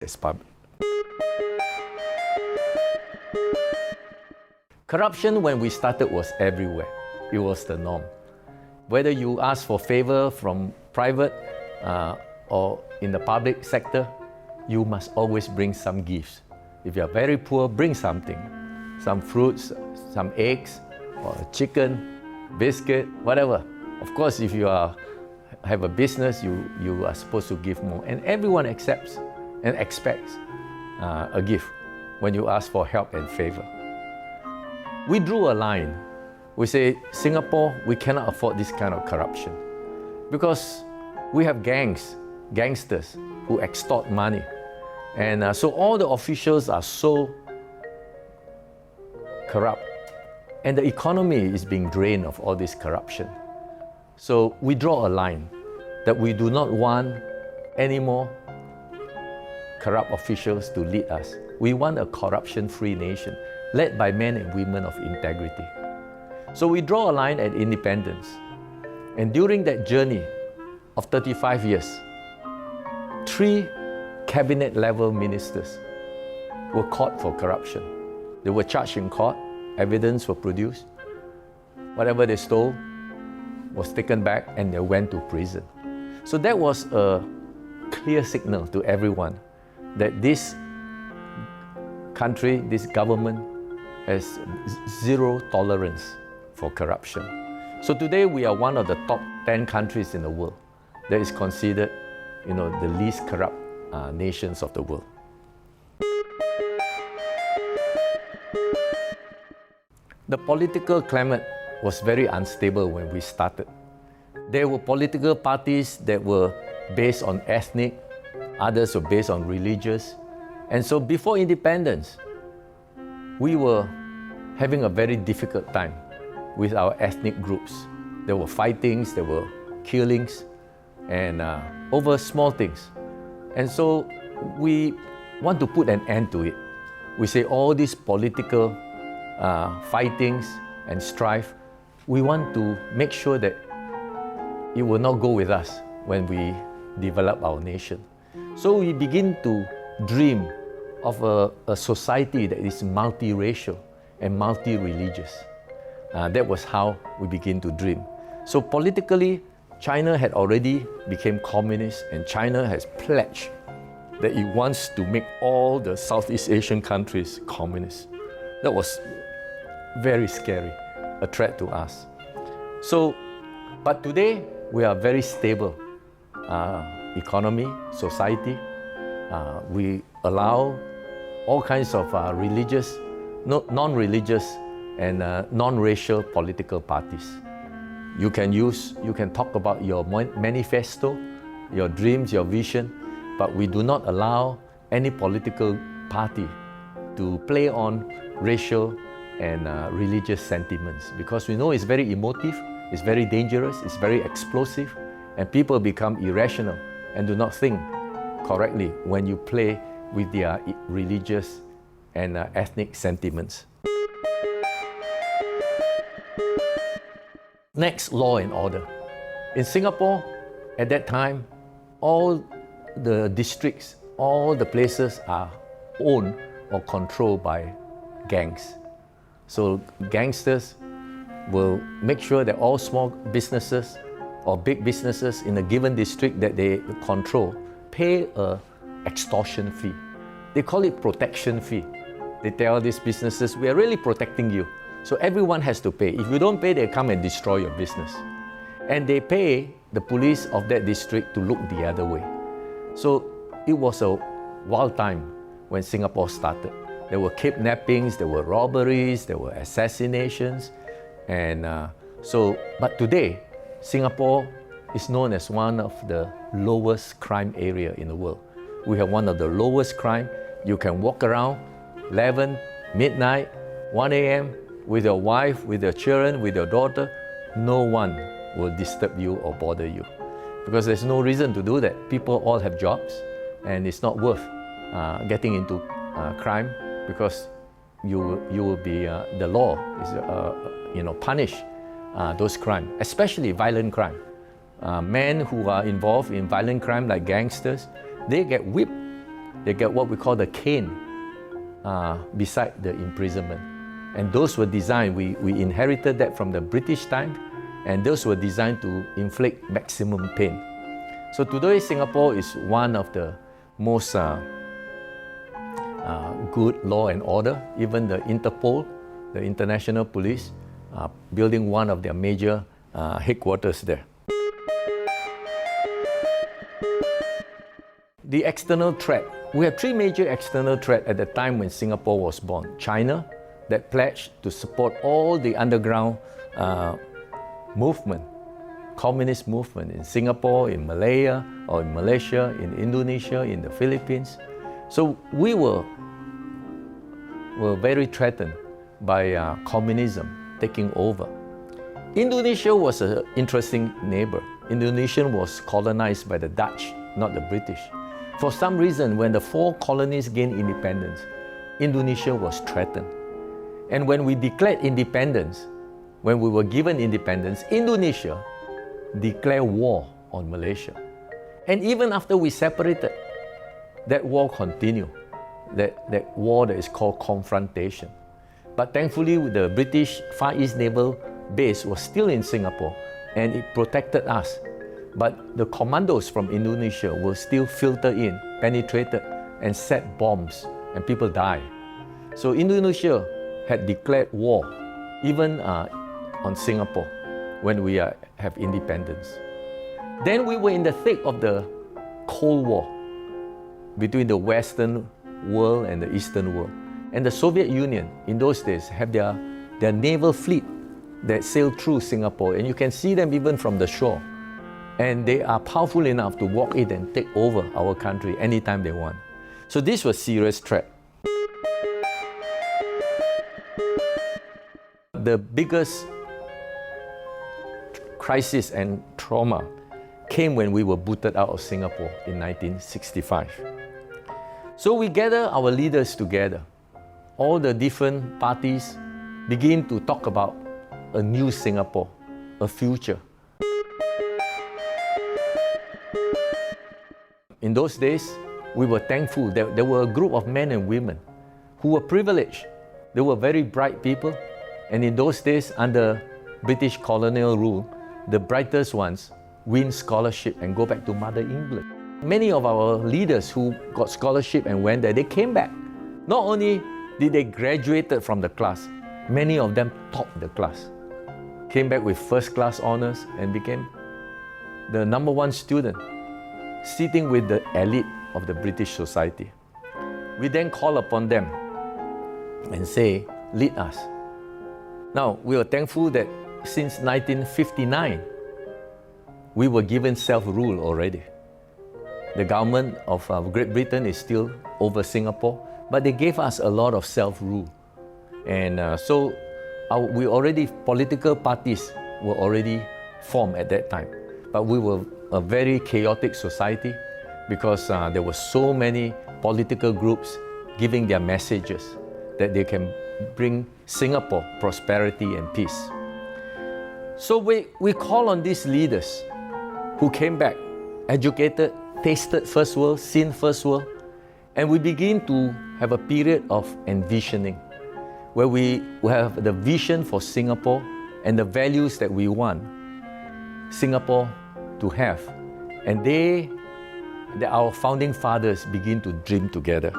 It's public. Corruption when we started was everywhere. It was the norm. Whether you ask for favor from private or in the public sector, you must always bring some gifts. If you are very poor, bring something. Some fruits, some eggs, or a chicken, biscuit, whatever. Of course, if you have a business, you are supposed to give more. And everyone accepts and expects a gift when you ask for help and favor. We drew a line. We say, Singapore, we cannot afford this kind of corruption because we have gangsters who extort money. And so all the officials are so corrupt. And the economy is being drained of all this corruption. So we draw a line that we do not want any more corrupt officials to lead us. We want a corruption-free nation led by men and women of integrity. So we draw a line at independence. And during that journey of 35 years, 3 cabinet-level ministers were caught for corruption. They were charged in court, evidence was produced. Whatever they stole was taken back and they went to prison. So that was a clear signal to everyone that this country, this government has zero tolerance for corruption. So today we are one of the top 10 countries in the world that is considered, the least corrupt nations of the world. The political climate was very unstable when we started. There were political parties that were based on ethnic, others were based on religious. And so before independence, we were having a very difficult time with our ethnic groups. There were fightings, there were killings, and over small things. And so we want to put an end to it. We say all these political fightings and strife, we want to make sure that it will not go with us when we develop our nation. So we begin to dream of a society that is multiracial and multi-religious. That was how we begin to dream. So politically, China had already become communist, and China has pledged that it wants to make all the Southeast Asian countries communist. That was very scary, a threat to us. So, but today we are very stable economy, society. We allow all kinds of religious, non-religious, and non-racial political parties. You can talk about your manifesto, your dreams, your vision, but we do not allow any political party to play on racial and religious sentiments because we know it's very emotive, it's very dangerous, it's very explosive, and people become irrational and do not think correctly when you play with their religious and ethnic sentiments. Next, law and order. In Singapore, at that time, all the districts, all the places are owned or controlled by gangs. So gangsters will make sure that all small businesses or big businesses in a given district that they control pay an extortion fee. They call it protection fee. They tell these businesses, we are really protecting you. So everyone has to pay. If you don't pay, they come and destroy your business. And they pay the police of that district to look the other way. So it was a wild time when Singapore started. There were kidnappings, there were robberies, there were assassinations. But today, Singapore is known as one of the lowest crime area in the world. We have one of the lowest crime. You can walk around 11, midnight, 1 a.m. with your wife, with your children, with your daughter. No one will disturb you or bother you because there's no reason to do that. People all have jobs and it's not worth getting into crime because you will be, the law is, punish those crimes, especially violent crime. Men who are involved in violent crime like gangsters, they get whipped they get what we call the cane beside the imprisonment. And those were designed, we inherited that from the British time, and those were designed to inflict maximum pain. So today Singapore is one of the most good law and order. Even the Interpol, the International Police, building one of their major headquarters there. The external threat. We had three major external threats at the time when Singapore was born. China, that pledged to support all the underground movement, communist movement in Singapore, in Malaya, or in Malaysia, in Indonesia, in the Philippines. So we were very threatened by communism taking over. Indonesia was an interesting neighbor. Indonesia was colonized by the Dutch, not the British. For some reason, when the four colonies gained independence, Indonesia was threatened. And when we declared independence, when we were given independence, Indonesia declared war on Malaysia. And even after we separated, that war continued, that war that is called confrontation. But thankfully, the British Far East Naval Base was still in Singapore, and it protected us. But the commandos from Indonesia will still filter in, penetrated, and set bombs, and people died. So Indonesia had declared war, even on Singapore, when we have independence. Then we were in the thick of the Cold War between the Western world and the Eastern world. And the Soviet Union, in those days, have their naval fleet that sailed through Singapore, and you can see them even from the shore. And they are powerful enough to walk in and take over our country anytime they want. So this was a serious threat. The biggest crisis and trauma came when we were booted out of Singapore in 1965. So we gather our leaders together. All the different parties begin to talk about a new Singapore, a future. In those days, we were thankful that there were a group of men and women who were privileged. They were very bright people. And in those days, under British colonial rule, the brightest ones win scholarship and go back to Mother England. Many of our leaders who got scholarship and went there, they came back. Not only did they graduate from the class, many of them topped the class. Came back with first-class honors and became the #1 student, sitting with the elite of the British society. We then call upon them and say, lead us. Now, we are thankful that since 1959, we were given self-rule already. The government of Great Britain is still over Singapore, but they gave us a lot of self-rule. And so political parties were already formed at that time. But we were a very chaotic society because there were so many political groups giving their messages that they can bring Singapore prosperity and peace. So we call on these leaders who came back, educated, tasted first world, seen first world, and we begin to have a period of envisioning where we have the vision for Singapore and the values that we want Singapore to have. And our founding fathers begin to dream together.